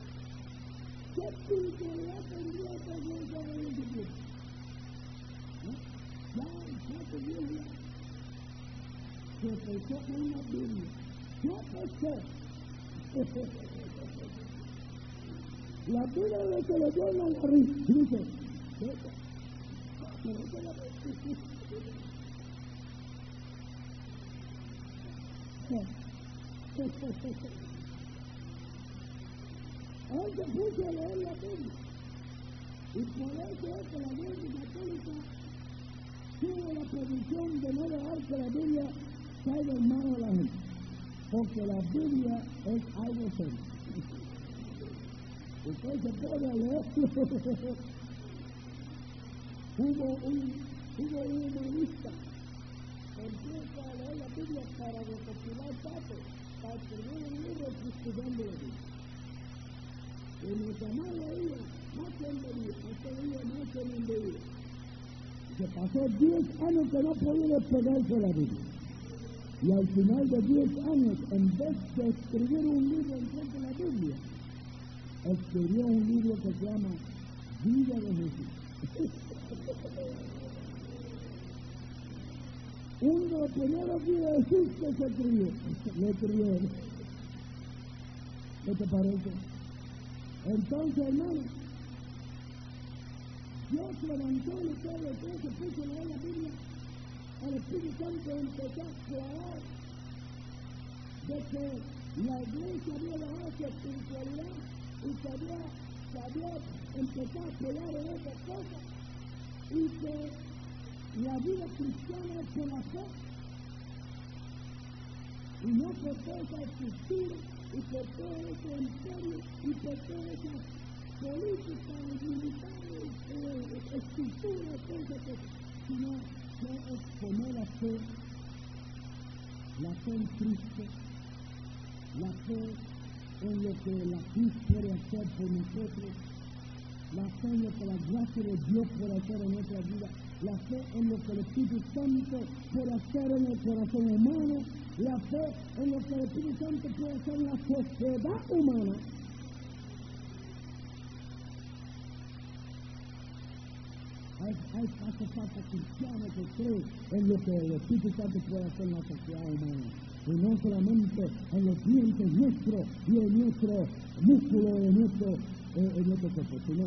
qué espiritualidad tendría esta iglesia en ese tiempo. Ya tenía se opusó con una Biblia. ¿Qué opusó? La Biblia de que le dio en la nariz. Dice, él se puso a leer la Biblia y por eso es que la Iglesia Católica tuvo la predicción de no dejar que la Biblia caiga en manos de la gente, porque la Biblia es algo serio. Usted se puede leer. Hubo un humanista que empieza a leer la Biblia para recopilar datos, para escribir un libro estudiando la Biblia. Y mientras más leía, más se leía, más se leía. Se pasó 10 años que no podía despegarse de la Biblia. Y al final de 10 años, en vez de escribir un libro en contra de la Biblia, escribió un libro que se llama Vida de Jesús. Uno de los primeros días de Jesús que se escribió, lo escribió él. ¿Qué te parece? Entonces, hermano, Dios levantó el Eterno, se puso a leer la Biblia, al Espíritu Santo empezó a aclarar de que la iglesia había dejado su espiritualidad y se había empezado a apoyar en otras cosas, y que la vida cristiana es por la fe y no por toda esa estructura y por todo ese imperio y por todas esas políticas militares, estructuras, cosas, sino que es poner la fe en Cristo, la fe en lo que la cruz puede hacer por nosotros, la fe en lo que la gracia de Dios puede hacer en nuestra vida, la fe en lo que el Espíritu Santo puede hacer en el corazón humano, la fe en lo que el Espíritu Santo puede hacer en la sociedad humana, hace falta cristianos que creen en lo que el Espíritu Santo puede hacer en la sociedad humana, y no solamente en los dientes nuestros y en nuestro músculo, en nuestro cuerpo, sino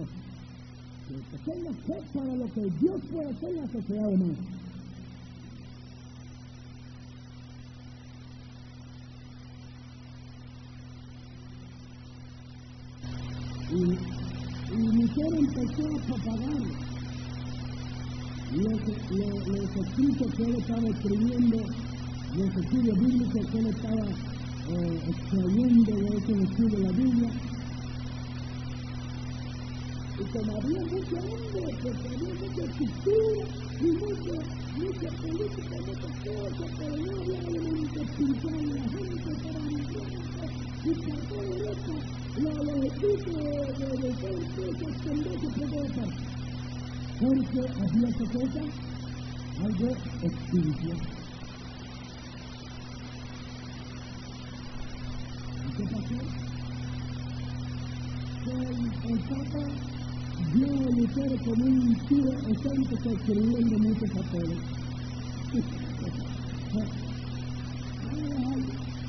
que tenga fe para lo que Dios puede hacer en la sociedad humana. Y Lutero empezó a propagar los escritos que él estaba escribiendo, los estudios bíblicos que él estaba extrayendo de ese estudio de la Biblia. Y como había mucho hambre, porque había mucha escritura y mucha política, muchas cosas, pero no había elemento espiritual, la gente estaba hambrienta y por toda Europa los escritos de todas esas tendencias por todas partes. Porque había esa cosa, algo espiritual. ¿Y qué pasó? Que el Papa vio a Lutero como un tío excéntrico escribiendo muchos papeles.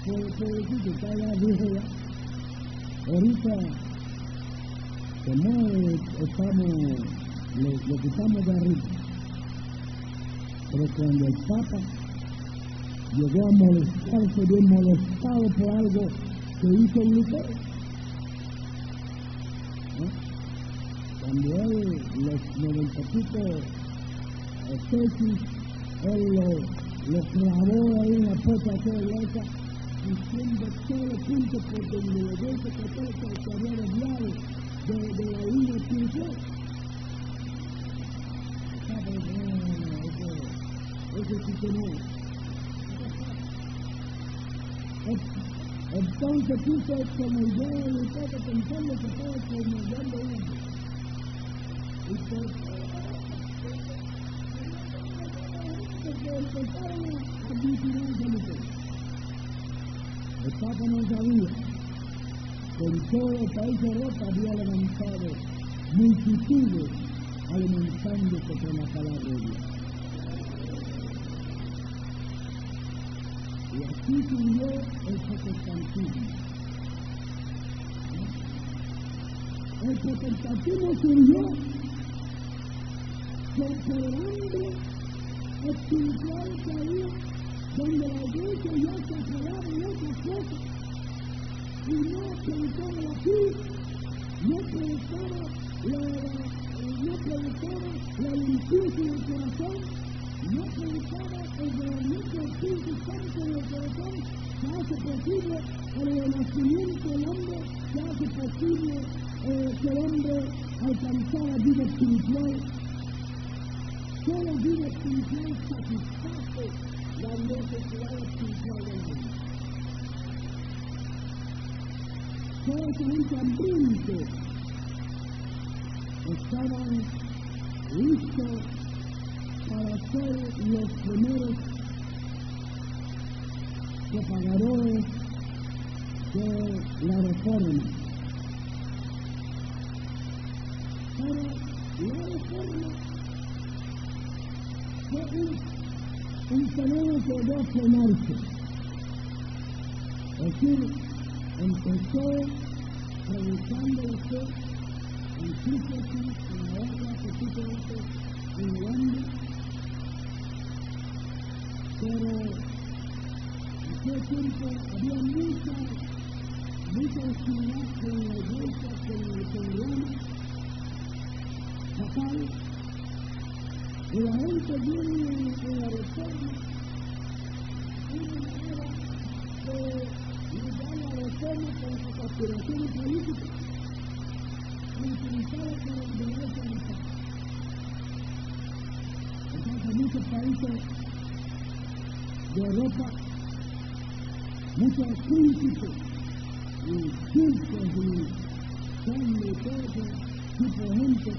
Puede decir que está ya viejo ya. Ahorita, como estamos, lo quitamos de arriba. Pero cuando el Papa llegó a molestarse, bien molestado por algo que hizo Lutero, cuando él, los 90 tesis, él lo clavó ahí en la puerta de aquella iglesia, diciendo todos los puntos por donde la iglesia católica se había desviado de la línea espiritual. Eso sí que no. Entonces puso como idea de Lutero pensando que estaba promulgando uno. Y porque empezaron a vigilarse a Lutero. El Papa no sabía que en todo el país de Europa había levantado multitudes alimentándose con la palabra de Dios. Y así surgió el protestantismo. El protestantismo surgió por el hambre espiritual que había, donde la iglesia ya se aferraba en esas cosas y no predicaba la cruz, no predicaba la limpieza en el corazón, no predicaba el gobernamiento del Espíritu Santo en el corazón, que hace posible el renacimiento del hombre, que hace posible que el hombre alcanzara vida espiritual. Solo vida espiritual satisface la necesidad espiritual del mundo. Toda esa gente hambriente estaban listos para ser los primeros propagadores de la reforma. Pero la reforma fue un fenómeno que debe frenarse. Es decir, empezó predicando la fe en Cristo, en la obra que Cristo hizo en el hombre, pero en aquel tiempo había mucha hostilidad con la iglesia, con Roma, fatal. Y la gente viene en la reforma una manera de ligar la reforma con sus aspiraciones políticas y utilizarla para el derecho a la paz. Entonces, muchos países de Europa, muchos príncipes y circos y sangre y todo ese tipo de gente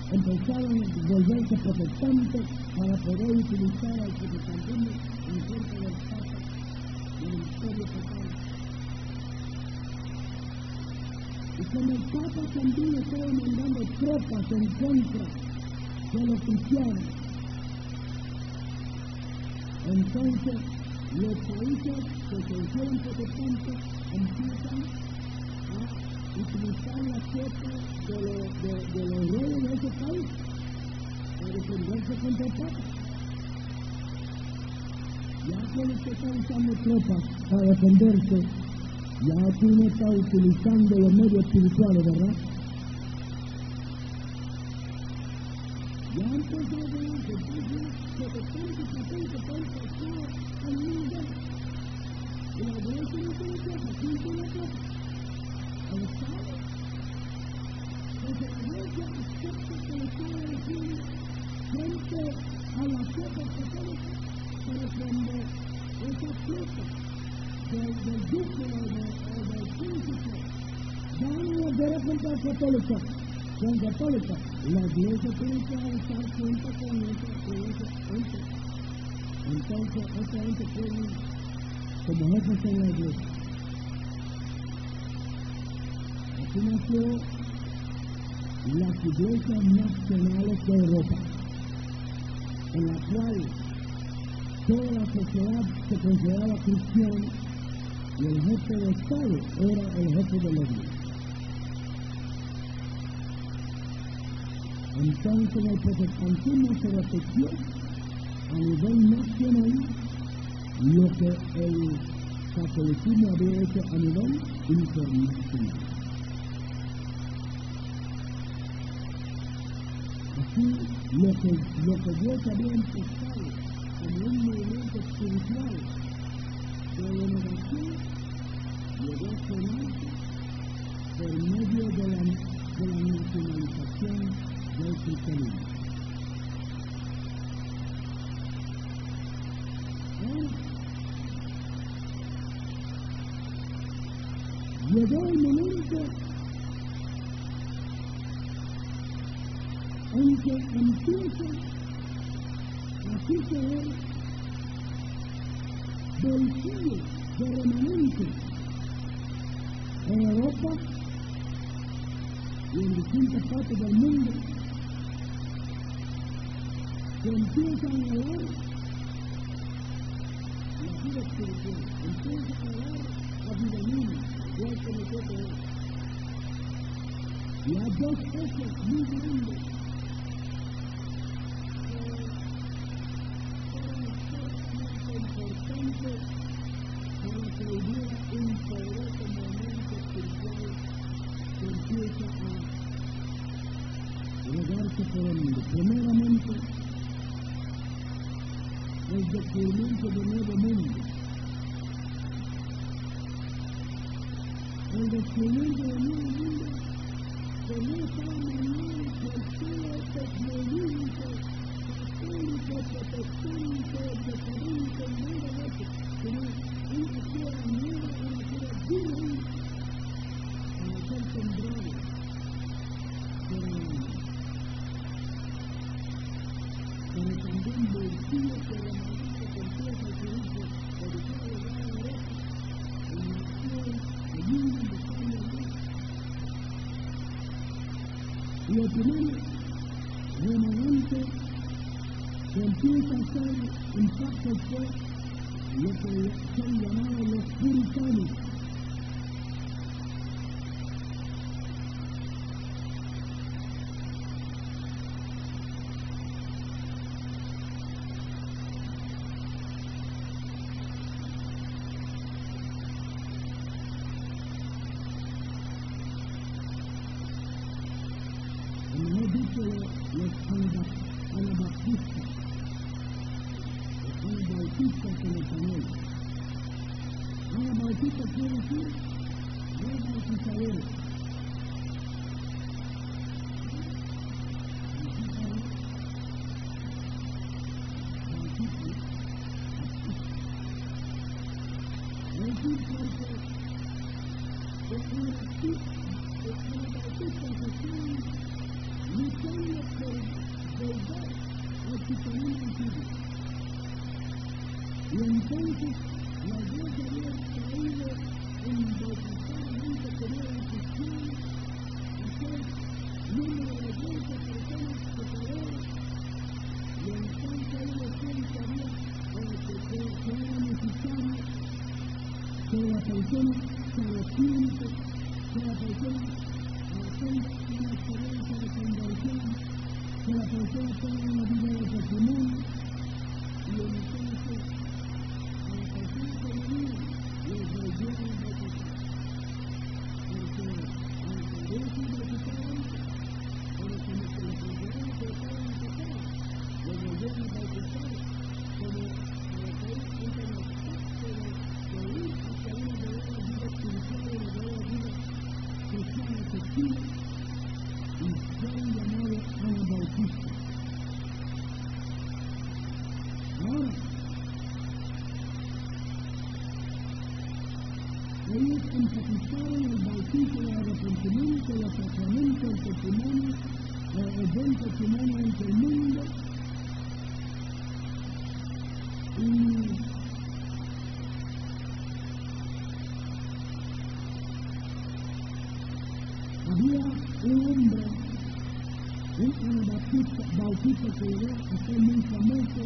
empezaron a volverse protestantes para poder utilizar al protestantismo en contra del Papa del imperio papal. Y como el Papa también estaba mandando tropas en contra de los cristianos, entonces los países que se hicieron protestantes empiezan a utilizar la tropa de los reyes de ese país para defenderse contra el Papa. Ya cuando usted está usando tropas para defenderse, ya tú no estás utilizando los medios espirituales, ¿verdad? Ya empezó a ver que protestantes católicos pueden pasar al mundo. Y la iglesia no tiene tropas, ¿quién tiene tropas? El Estado. Entonces la iglesia acepta que el Estado defiende frente a las tropas católicas, pero cuando esas tropas del duque o del príncipe van a la guerra contra la católica, la iglesia tiene que avanzar cuenta con esa gente. Entonces, esa gente puede como jefes en la iglesia. Así nació las iglesias nacionales de Europa, en la cual toda la sociedad se consideraba cristiana y el jefe de Estado era el jefe de la iglesia. Entonces el protestantismo se repitió a nivel nacional lo que el catolicismo había hecho a nivel internacional. Así, lo que Dios había empezado como un movimiento espiritual de renovación llegó a sonarse por medio de la nacionalización del cristianismo. Llegó el momento en que empieza a suceder bolsillos de remanentes en Europa y en distintas partes del mundo que empiezan a hablar la vida espiritual, empiezan a hablar avivamiento, igual que nosotros. Y hay dos cosas muy grandes importante para que hubiera un poderoso movimiento espiritual que empieza a regarse por el mundo. Primeramente, el descubrimiento del nuevo mundo. El descubrimiento del nuevo mundo que no estaba mañana por todo este movimiento católico, protestante, decadente, nada de eso, sino una tierra nueva, una tierra dura para ser sembrado por el hombre. Pero también bolsillos de remanentes que empieza a servicio dedicado a la Europa, en la nación, el mundo, de España, y el primer remanente que empieza a hacer impacto fue lo que son llamados los puritanos. Como hemos dicho, los anabaptistas, anabautistas en español. Anabautistas quiere decir rebautizadores. Es decir, porque los anabautistas están luchando por volver al cristianismo antiguo. Y entonces la iglesia justicia, el arrepentimiento, los sacramentos, el testimonio, el buen testimonio ante el mundo. Y había un hombre, un bautista que llegó a ser muy famoso,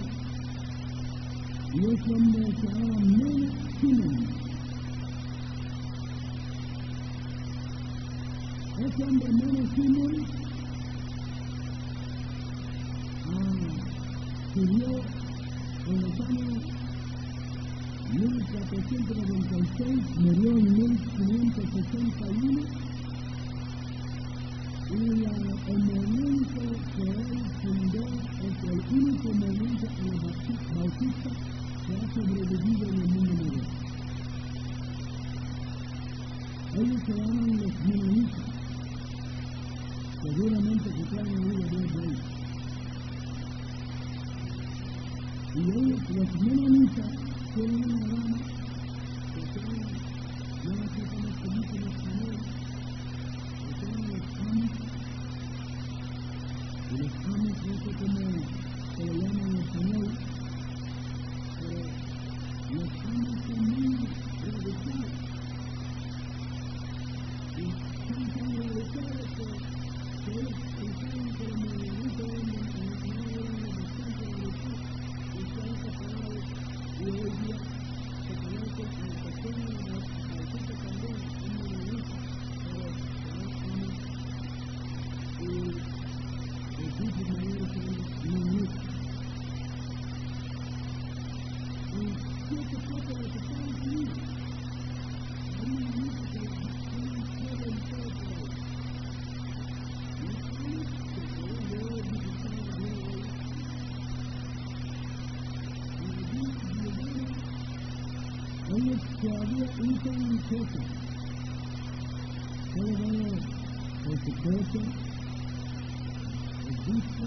y ese hombre se llamaba Mene Simon. Ese hombre Mene Simon sirvió en los años 1496, murió en 1561, y el movimiento que él fundó es el único movimiento bautista que ha sobrevivido en el mundo moderno. Ellos se llaman los menonitas. Seguramente que traen oído de ellos. Y ellos, los menonitas, tienen una rama que son, yo no sé cómo se dice en español, que son los amos. Y los amos, no sé cómo se lo llaman en español, pero los amos son muy radicales. Y son tan radicales que ellos pensaban que el movimiento era bastante radical y se han separado, y hoy día se conoce al pequeño bautista también, un movimiento, pero se llama y los grupos mayores son menonitas. En cierta parte de los Estados Unidos hay un movimiento que tienen todo el todo por ahí. Ellos todavía usan cosas. Solo veo por su cosa, el disco,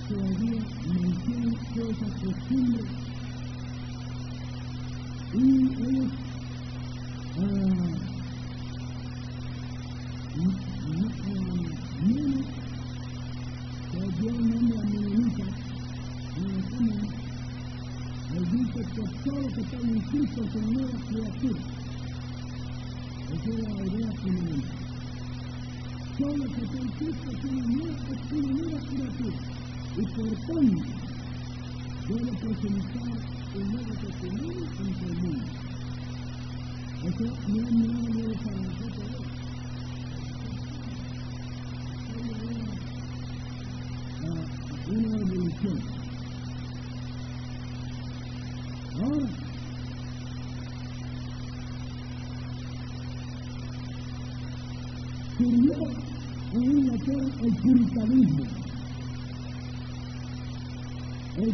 todavía mantienen esas costumbres, y ellos menos que dio el nombre a menonita, él dice que todos los que están en Cristo son nuevas criaturas. Esa es la idea fundamental. Todos los que están en Cristo son nuevas criaturas. Y por tanto, debe presentar el nuevo testimonio ante el mundo. Eso no es nada nuevo para nosotros. Es una evolución. Ahora, surgió en Inglaterra el puritanismo. El